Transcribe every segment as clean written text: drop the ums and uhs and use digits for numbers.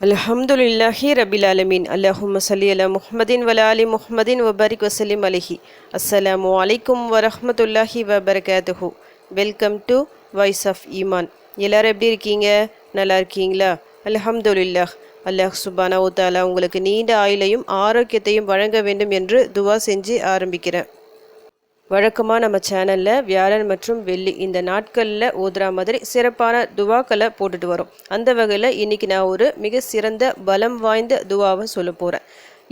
அல்ஹம்துலில்லாஹி ரபில் ஆலமீன். அல்லஹும்ம ஸல்லி அலா முஹம்மதின் வலா ஆலி முஹம்மதின் வபாரிக் வசல்லிம் அலைஹி. அஸ்ஸலாமு அலைக்கும் வரஹ்மத்துல்லாஹி வபரகாத்துஹு. வெல்கம் டு வாய்ஸ் ஆஃப் ஈமான். எல்லாரும் எப்படி இருக்கீங்க? நல்லா இருக்கீங்களா? அல்ஹம்துலில்லாஹ். அல்லாஹ் சுப்ஹானஹு வ தஆலா உங்களுக்கு நீண்ட ஆயுளையும் ஆரோக்கியத்தையும் வழங்க வேண்டும் என்று துவா செஞ்சு ஆரம்பிக்கிறேன். வழக்கமாக நம்ம சேனலில் வியாழன் மற்றும் வெள்ளி இந்த நாட்களில் ஓதுற மாதிரி சிறப்பான துவாக்களை போட்டுட்டு வரோம். அந்த வகையில் இன்றைக்கி நான் ஒரு மிக சிறந்த பலம் வாய்ந்த துவாவை சொல்ல போகிறேன்.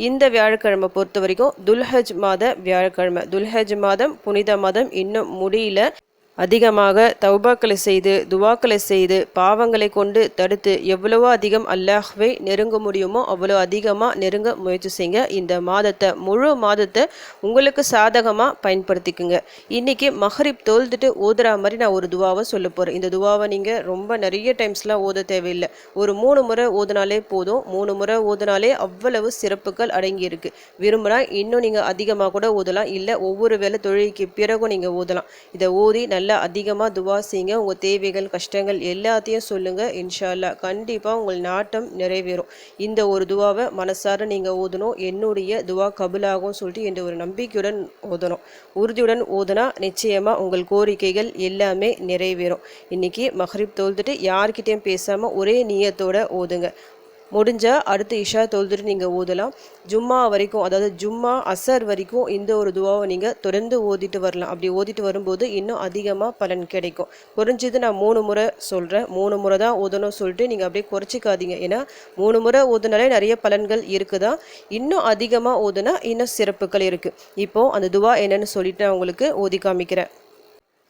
இந்த வியாழக்கிழமை பொறுத்த வரைக்கும் துல்ஹஜ் மாத வியாழக்கிழமை. துல்ஹஜ் மாதம் புனித மாதம் இன்னும் முடியல. அதிகமாக தௌபாக்களை செய்து துவாக்களை செய்து பாவங்களை கொண்டு தடுத்து எவ்வளவோ அதிகம் அல்லாஹ்வை நெருங்க முடியுமோ அவ்வளோ அதிகமாக நெருங்க முயற்சி செய்யுங்க. இந்த மாதத்தை முழு மாதத்தை உங்களுக்கு சாதகமாக பயன்படுத்திக்குங்க. இன்றைக்கி மஹ்ரிப் தொழுதுட்டு ஓதுற மாதிரி நான் ஒரு துவாவை சொல்ல போகிறேன். இந்த துவாவை நீங்கள் ரொம்ப நிறைய டைம்ஸ்லாம் ஓத தேவையில்லை. ஒரு 3 முறை ஓதுனாலே போதும். 3 முறை ஓதுனாலே அவ்வளவு சிறப்புகள் அடங்கியிருக்கு. விரும்பினா இன்னும் நீங்கள் அதிகமாக கூட ஓதலாம். இல்லை ஒவ்வொரு வேளை தொழுகைக்கு பிறகும் நீங்கள் ஓதலாம். இதை ஓதி நல்லா அதிகமாக துவா செய்யுங்க. உங்கள் தேவைகள் கஷ்டங்கள் எல்லாத்தையும் சொல்லுங்கள். இன்ஷா அல்லாஹ் கண்டிப்பாக உங்கள் நாட்டம் நிறைவேறும். இந்த ஒரு துவாவை மனசார நீங்கள் ஓதணும். என்னுடைய துவா கபுலாகும் சொல்லிட்டு என்ற ஒரு நம்பிக்கையுடன் ஓதணும். உறுதியுடன் ஓதுனா நிச்சயமாக உங்கள் கோரிக்கைகள் எல்லாமே நிறைவேறும். இன்றைக்கி மஹ்ரிப் தொழுதுட்டு யார்கிட்டையும் பேசாமல் ஒரே நியத்தோட ஓதுங்க. முடிஞ்சால் அடுத்து இஷா தொழுதுட்டு நீங்கள் ஓதலாம். ஜும்மா வரைக்கும், அதாவது ஜும்மா அசர் வரைக்கும் இந்த ஒரு துவாவை நீங்கள் தொடர்ந்து ஓதிட்டு வரலாம். அப்படி ஓதிட்டு வரும்போது இன்னும் அதிகமாக பலன் கிடைக்கும். குறைஞ்சது நான் 3 முறை சொல்கிறேன். 3 முறை தான் ஓதணும் சொல்லிட்டு நீங்கள் அப்படியே குறைச்சிக்காதீங்க. ஏன்னா 3 முறை ஓதுனாலே நிறைய பலன்கள் இருக்குதா. இன்னும் அதிகமாக ஓதுனா இன்னும் சிறப்புகள் இருக்குது. இப்போது அந்த துவா என்னன்னு சொல்லிட்டு நான் உங்களுக்கு ஓதி காமிக்கிறேன்.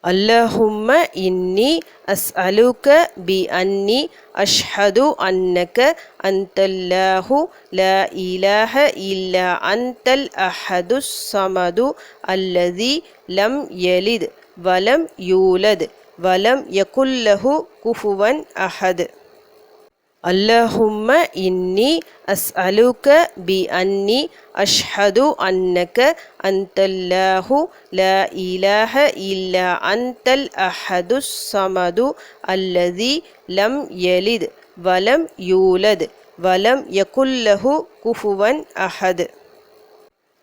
அல்லஹும்ம இன்னி அஸ்அலுக பி அன்னி அஷ்ஹது அன்னக அந்தல்லாஹு லா இலாஹ இல்லா அந்தல் அஹதுஸ் ஸமது அல்லதி லம் யலித் வலம் யூலத் வலம் யகுல்லஹு குஃபுவன் அஹத். அல்லஹும்ம இன்னி அஸ்அலுக பி அன்னி அஷ்ஹது அன்னக அந்தல்லாஹு லா இலாஹ இல்லா அந்தல் அஹதுஸ் ஸமது அல்லதி லம் யலித் வலம் யூலத் வலம் யகுல்லஹு குஃபுவன் அஹத்.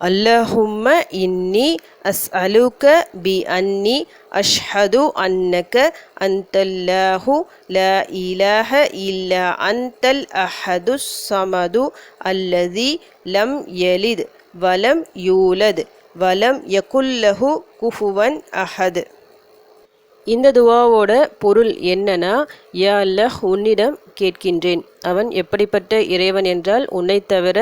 அல்லஹும்ம இன்னி அஸ்அலுக பி அன்னி அஷ்ஹது அன்னக அந்தல்லாஹு லா இலாஹ இல்லா அந்தல் அஹதுஸ் ஸமது அல்லதி லம் யலித் வலம் யூலத் வலம் யகுல்லஹு குஃபுவன் அஹத். இந்த துவாவோட பொருள் என்னன்னா, யா அல்லாஹ் உன்னிடம் கேட்கின்றேன். அவன் எப்படிப்பட்ட இறைவன் என்றால் உன்னை தவிர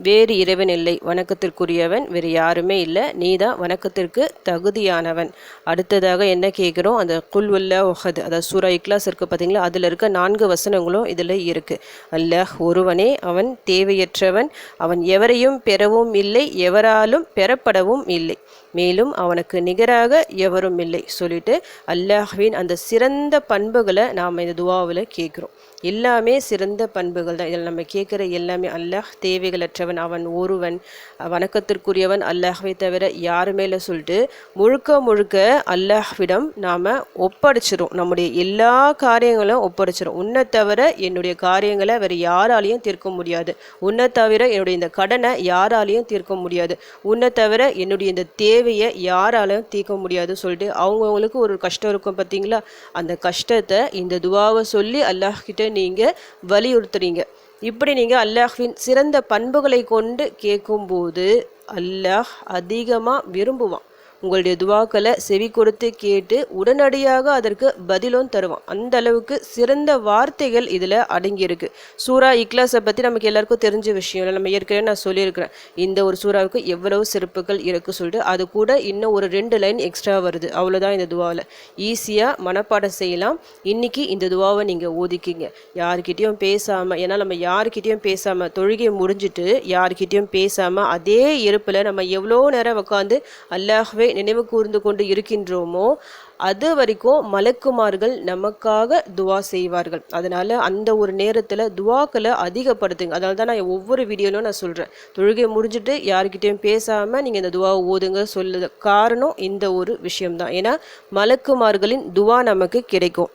வேறு இறைவன் இல்லை. வணக்கத்திற்குரியவன் வேறு யாருமே இல்லை. நீதான் வணக்கத்திற்கு தகுதியானவன். அடுத்ததாக என்ன கேட்குறோம், அந்த குல் வல்லாஹு அஹத், அதாவது சூரா இக்லாஸ் இருக்குது பார்த்தீங்களா, அதில் இருக்க 4 வசனங்களும் இதில் இருக்குது. அல்லாஹ் ஒருவனே, அவன் தேவையற்றவன், அவன் எவரையும் பெறவும் இல்லை, எவராலும் பெறப்படவும் இல்லை, மேலும் அவனுக்கு நிகராக எவரும் இல்லை சொல்லிட்டு அல்லாஹ்வின் அந்த சிறந்த பண்புகளை நாம் இந்த துவாவில் கேட்குறோம். எல்லாமே சிறந்த பண்புகள் தான். இதில் நம்ம கேட்குற எல்லாமே அல்லாஹ் தேவைகளற்றவன், அவன் ஒருவன், வணக்கத்திற்குரியவன், அல்லாஹ்வை தவிர யாருமே இல்லை சொல்லிட்டு முழுக்க முழுக்க அல்லாஹ்விடம் நாம் ஒப்படைச்சிரும். நம்முடைய எல்லா காரியங்களும் ஒப்படைச்சிரும். உன்னை தவிர என்னுடைய காரியங்களை வேறு யாராலையும் தீர்க்க முடியாது. உன்னை தவிர என்னுடைய இந்த கடனை யாராலையும் தீர்க்க முடியாது. உன்னை தவிர என்னுடைய இந்த தேவையை யாராலையும் தீர்க்க முடியாது சொல்லிட்டு அவங்கவுங்களுக்கு ஒரு கஷ்டம் இருக்கும் பார்த்தீங்களா, அந்த கஷ்டத்தை இந்த துவாவை சொல்லி அல்லாஹ்கிட்ட நீங்கள் வலியுறுத்துறீங்க. இப்படி நீங்கள் அல்லாஹ்வின் சிறந்த பண்புகளை கொண்டு கேட்கும்போது அல்லாஹ் அதிகமாக விரும்புவான். உங்களுடைய துவாக்களை செவி கொடுத்து கேட்டு உடனடியாக அதற்கு பதிலும் தருவான். அந்த அளவுக்கு சிறந்த வார்த்தைகள் இதில் அடங்கியிருக்கு. சூரா இக்லாஸை பற்றி நமக்கு எல்லாருக்கும் தெரிஞ்ச விஷயம். நம்ம ஏற்கனவே நான் சொல்லியிருக்கிறேன் இந்த ஒரு சூறாவுக்கு எவ்வளவு சிறப்புகள் இருக்குது சொல்லிட்டு. அது கூட இன்னும் ஒரு 2 லைன் எக்ஸ்ட்ரா வருது. அவ்வளோதான் இந்த துவாவில். ஈஸியாக மனப்பாடம் செய்யலாம். இன்றைக்கி இந்த துவாவை நீங்கள் ஓதிக்கிங்க. யார்கிட்டையும் பேசாமல், ஏன்னா நம்ம யார்கிட்டையும் பேசாமல் தொழுகை முடிஞ்சிட்டு யார்கிட்டையும் பேசாமல் அதே இருப்பில் நம்ம எவ்வளோ நேரம் உட்காந்து அல்லாஹ்வை நினைவு கூர்ந்து கொண்டு இருக்கின்றோமோ அது வரைக்கும் மலக்குமார்கள் நமக்காக துவா செய்வார்கள். அதனால அந்த ஒரு நேரத்தில் துவாக்களை அதிகப்படுத்துங்க. அதனால தான் நான் ஒவ்வொரு வீடியோலையும் நான் சொல்கிறேன், தொழுகை முடிஞ்சுட்டு யார்கிட்டையும் பேசாமல் நீங்கள் இந்த துவாவை ஓதுங்க சொல்லுது. காரணம் இந்த ஒரு விஷயம்தான். ஏன்னா மலக்குமார்களின் துவா நமக்கு கிடைக்கும்.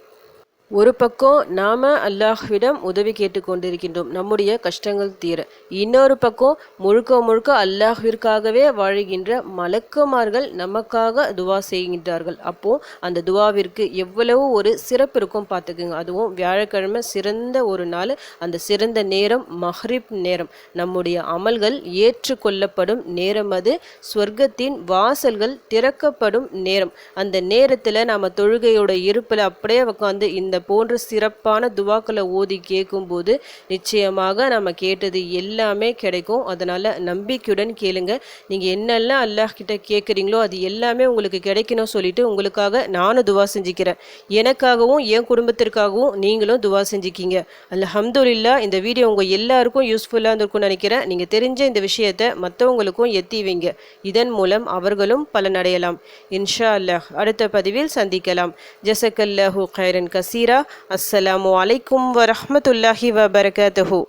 ஒரு பக்கம் நாம் அல்லாஹ்விடம் உதவி கேட்டுக்கொண்டிருக்கின்றோம் நம்முடைய கஷ்டங்கள் தீர. இன்னொரு பக்கம் முழுக்க முழுக்க அல்லாஹ்விற்காகவே வாழுகின்ற மலக்குமார்கள் நமக்காக துவா செய்கின்றார்கள். அப்போது அந்த துவாவிற்கு எவ்வளவு ஒரு சிறப்பு இருக்கும் பார்த்துக்குங்க. அதுவும் வியாழக்கிழமை சிறந்த ஒரு நாள். அந்த சிறந்த நேரம் மஹ்ரிப் நேரம். நம்முடைய அமல்கள் ஏற்றுக்கொள்ளப்படும் நேரம். அது சொர்க்கத்தின் வாசல்கள் திறக்கப்படும் நேரம். அந்த நேரத்தில் நாம் தொழுகையோட இருப்பில் அப்படியே உட்காந்து இந்த போன்ற சிறப்பான துவாக்களை ஓதி கேட்கும்போது நிச்சயமாக நம்ம கேட்டது எல்லாமே கிடைக்கும். அதனால் நம்பிக்கையுடன் கேளுங்க. நீங்கள் என்னெல்லாம் அல்லாஹ் கிட்ட கேட்குறீங்களோ அது எல்லாமே உங்களுக்கு கிடைக்கணும் சொல்லிட்டு உங்களுக்காக நானும் துவா செஞ்சுக்கிறேன். எனக்காகவும் என் குடும்பத்திற்காகவும் நீங்களும் துவா செஞ்சுக்கிங்க. அல்ஹம்துலில்லாஹ். இந்த வீடியோ உங்கள் எல்லாருக்கும் யூஸ்ஃபுல்லாக இருந்திருக்கும்னு நினைக்கிறேன். நீங்கள் தெரிஞ்ச இந்த விஷயத்தை மற்றவங்களுக்கும் எத்தி வைங்க. இதன் மூலம் அவர்களும் பலனடையலாம். இன்ஷா அல்லாஹ். அடுத்த பதிவில் சந்திக்கலாம். ஜஸக்கல்லாஹு கைரன் கசீரா. அஸ்ஸலாமு அலைக்கும் வரஹ்மத்துல்லாஹி வபரகாத்துஹு.